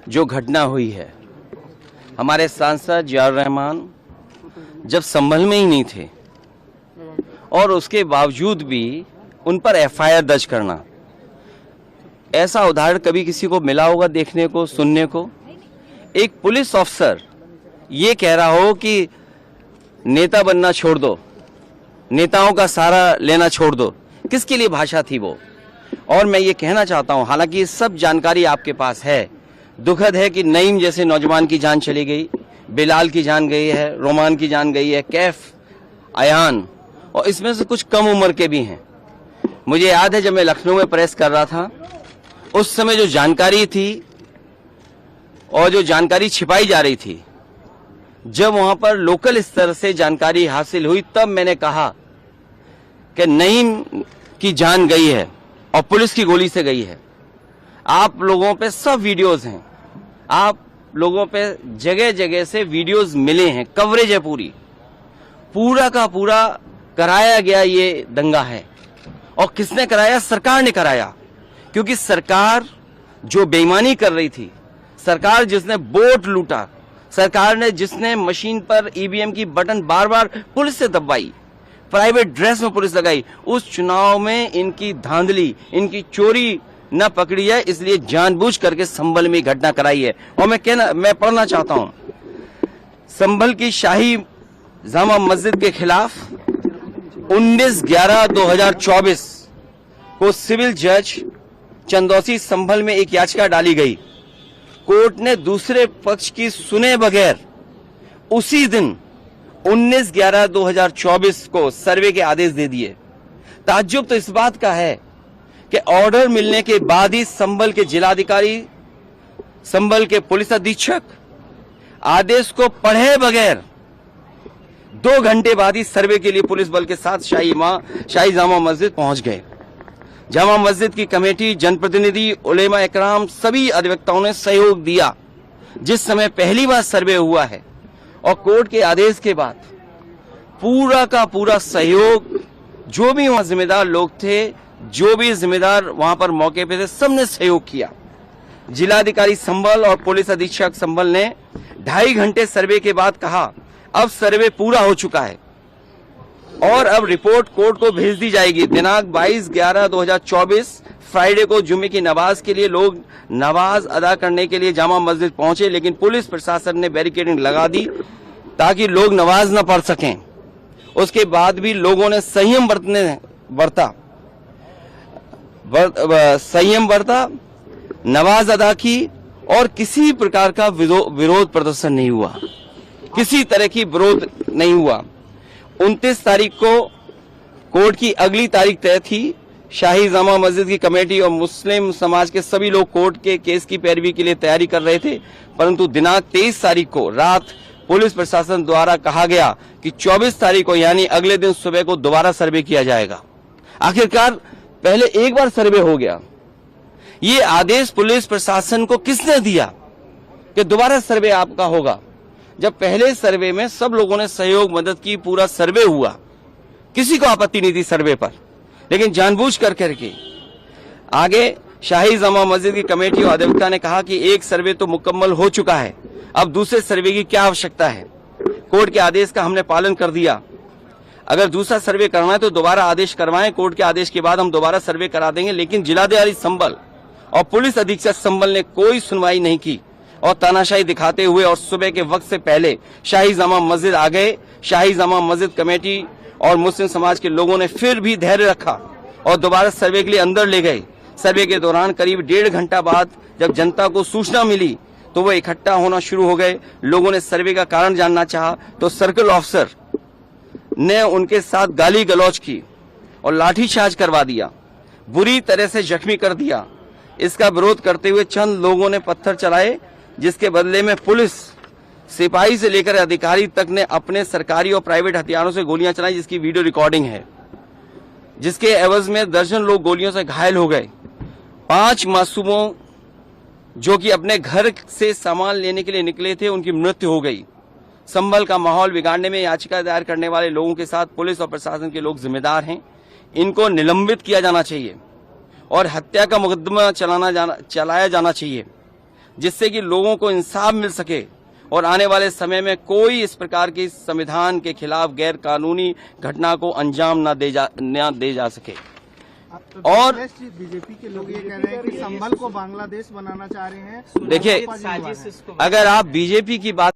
जो घटना हुई है, हमारे सांसद जियाउर रहमान जब संभल में ही नहीं थे और उसके बावजूद भी उन पर एफआईआर दर्ज करना, ऐसा उदाहरण कभी किसी को मिला होगा देखने को, सुनने को? एक पुलिस ऑफिसर ये कह रहा हो कि नेता बनना छोड़ दो, नेताओं का सहारा लेना छोड़ दो, किसके लिए भाषा थी वो? और मैं ये कहना चाहता हूं, हालांकि ये सब जानकारी आपके पास है, दुखद है कि नईम जैसे नौजवान की जान चली गई, बिलाल की जान गई है, रोमान की जान गई है, कैफ, अयान, और इसमें से कुछ कम उम्र के भी हैं। मुझे याद है जब मैं लखनऊ में प्रेस कर रहा था, उस समय जो जानकारी थी और जो जानकारी छिपाई जा रही थी, जब वहां पर लोकल स्तर से जानकारी हासिल हुई, तब मैंने कहा कि नईम की जान गई है और पुलिस की गोली से गई है। आप लोगों पे सब वीडियोस हैं, आप लोगों पे जगह जगह से वीडियोस मिले हैं, कवरेज है, पूरा का पूरा कराया गया ये दंगा है। और किसने कराया? सरकार ने कराया, क्योंकि सरकार जो बेईमानी कर रही थी, सरकार जिसने वोट लूटा, सरकार ने जिसने मशीन पर ईवीएम की बटन बार बार पुलिस से दबाई, प्राइवेट ड्रेस में पुलिस लगाई, उस चुनाव में इनकी धांधली, इनकी चोरी न पकड़ी है, इसलिए जानबूझ करके संभल में घटना कराई है। और मैं पढ़ना चाहता हूं, संभल की शाही जामा मस्जिद के खिलाफ 19/11/2024 को सिविल जज चंदौसी संभल में एक याचिका डाली गई। कोर्ट ने दूसरे पक्ष की सुने बगैर उसी दिन 19/11/2024 को सर्वे के आदेश दे दिए। ताज्जुब तो इस बात का है कि ऑर्डर मिलने के बाद ही संभल के जिलाधिकारी, संभल के पुलिस अधीक्षक आदेश को पढ़े बगैर 2 घंटे बाद ही सर्वे के लिए पुलिस बल के साथ शाही जामा मस्जिद पहुंच गए। जामा मस्जिद की कमेटी, जनप्रतिनिधि, उलेमा इकराम, सभी अधिवक्ताओं ने सहयोग दिया। जिस समय पहली बार सर्वे हुआ है और कोर्ट के आदेश के बाद पूरा का पूरा सहयोग, जो भी वहां जिम्मेदार लोग थे, जो भी जिम्मेदार वहां पर मौके पे थे, सबने सहयोग किया। जिलाधिकारी संभल और पुलिस अधीक्षक संभल ने 2.5 घंटे सर्वे के बाद कहा, अब सर्वे पूरा हो चुका है और अब रिपोर्ट कोर्ट को भेज दी जाएगी। दिनांक 22/11/2024 फ्राइडे को जुम्मे की नमाज के लिए लोग नमाज अदा करने के लिए जामा मस्जिद पहुंचे, लेकिन पुलिस प्रशासन ने बैरिकेडिंग लगा दी ताकि लोग नमाज न पढ़ सकें। उसके बाद भी लोगों ने संयम बरता, नमाज अदा की और किसी प्रकार का विरोध प्रदर्शन नहीं हुआ, किसी तरह की विरोध नहीं हुआ। 29 तारीख को कोर्ट की अगली तारीख तय थी। शाही जामा मस्जिद की कमेटी और मुस्लिम समाज के सभी लोग कोर्ट के केस की पैरवी के लिए तैयारी कर रहे थे, परंतु दिनांक 23 तारीख को रात पुलिस प्रशासन द्वारा कहा गया कि 24 तारीख को यानी अगले दिन सुबह को दोबारा सर्वे किया जाएगा। आखिरकार पहले एक बार सर्वे हो गया। ये आदेश पुलिस प्रशासन को किसने दिया कि दोबारा सर्वे आपका होगा, जब पहले सर्वे में सब लोगों ने सहयोग मदद की, पूरा सर्वे हुआ, किसी को आपत्ति नहीं थी सर्वे पर, लेकिन जानबूझ करके आगे शाही जामा मस्जिद की कमेटी और अधिवक्ता ने कहा कि एक सर्वे तो मुकम्मल हो चुका है, अब दूसरे सर्वे की क्या आवश्यकता है। कोर्ट के आदेश का हमने पालन कर दिया, अगर दूसरा सर्वे करना है तो दोबारा आदेश करवाएं, कोर्ट के आदेश के बाद हम दोबारा सर्वे करा देंगे। लेकिन जिलाधिकारी संभल और पुलिस अधीक्षक संभल ने कोई सुनवाई नहीं की और तानाशाही दिखाते हुए और सुबह के वक्त से पहले शाही जामा मस्जिद आ गए। शाही जामा मस्जिद कमेटी और मुस्लिम समाज के लोगों ने फिर भी धैर्य रखा और दोबारा सर्वे के लिए अंदर ले गए। सर्वे के दौरान करीब 1.5 घंटा बाद जब जनता को सूचना मिली तो वो इकट्ठा होना शुरू हो गए। लोगों ने सर्वे का कारण जानना चाहा तो सर्कल ऑफिसर ने उनके साथ गाली गलौज की और लाठीचार्ज करवा दिया, बुरी तरह से जख्मी कर दिया। इसका विरोध करते हुए चंद लोगों ने पत्थर चलाए, जिसके बदले में पुलिस, सिपाही से लेकर अधिकारी तक ने अपने सरकारी और प्राइवेट हथियारों से गोलियां चलाई, जिसकी वीडियो रिकॉर्डिंग है, जिसके एवज में दर्जन लोग गोलियों से घायल हो गए। 5 मासूमों जो कि अपने घर से सामान लेने के लिए निकले थे, उनकी मृत्यु हो गई। संभल का माहौल बिगाड़ने में याचिका दायर करने वाले लोगों के साथ पुलिस और प्रशासन के लोग जिम्मेदार हैं। इनको निलंबित किया जाना चाहिए और हत्या का मुकदमा चलाया जाना चाहिए। जिससे कि लोगों को इंसाफ मिल सके और आने वाले समय में कोई इस प्रकार की संविधान के खिलाफ गैर कानूनी घटना को अंजाम न दे जा सके। और बीजेपी के लोग ये कह रहे हैं कि संभल को बांग्लादेश बनाना चाह रहे हैं। देखिए, अगर आप बीजेपी की बात